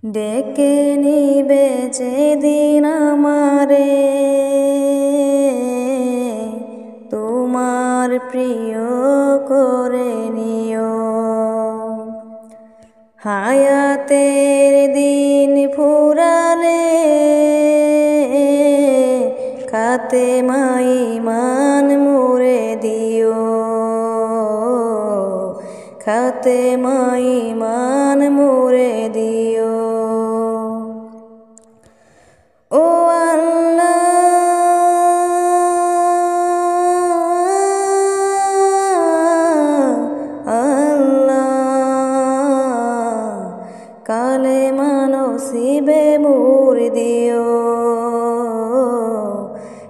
ডেকে নিবে যেদিন আমারে তোমার প্রিয় করে নিও। হায়াতের দিন ফুরালে খাতেমাই মান মুরে দিও। খাতেমাই মান মুরে দিও। ও আল্লাহ, কালেমা নসিবে মোর দিও।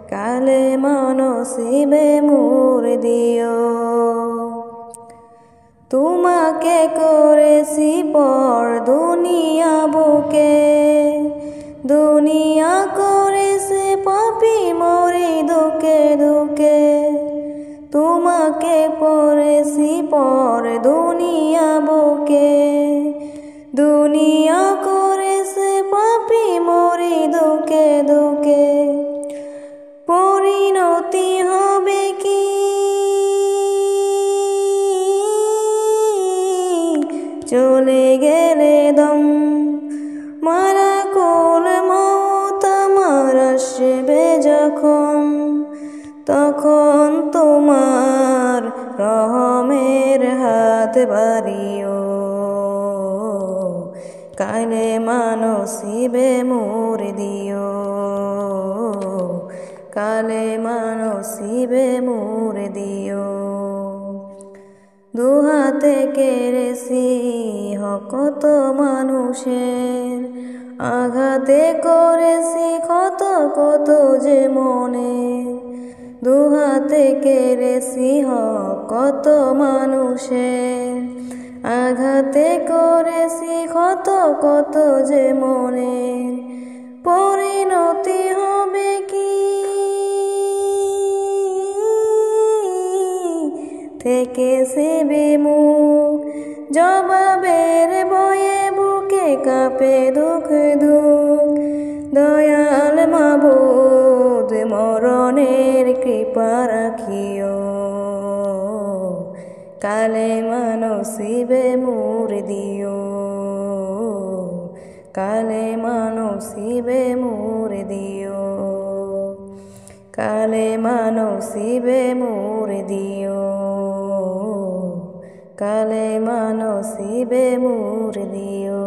কালেমা নসিবে মোর দিও। তোমাকে করেছি পর দুনিয়া বুকে, দুনিয়া করেছে পাপী মরে দুকে দুকে। তোমাকে পড়েছি পর দুনিয়া বুকে, দুনিয়া করেছে পাপী মরে দুকে দুকে। পরিণতি হবে কি চলে গেলে দম, মারা কোন মওত আমার আসবে যখন, তখন তোমার রহমের হাত বাড়িও। কালেমা নসিবে মোর দিও। কালেমা নসিবে মোর দিও। দুহাতে কেড়েছি কত মানুষের, আঘাতে করেছি কত কত যে মনে। দুহাতে কেড়েছি কত মানুষের, আঘাতে করেছি কত কত যে মনে। পরিণতি হবে কি থেকেছে বিমুখ, জবাবের বয়ে বুকে কাঁপে দুঃখ দুঃখ। দয়াল মাবুদ মরণের কৃপা রাখিও। কালেমা নসিবে মোর দিও। কালেমা নসিবে মোর দিও। কালেমা নসিবে মোর দিও। কালেমা নসিবে মোর দিও।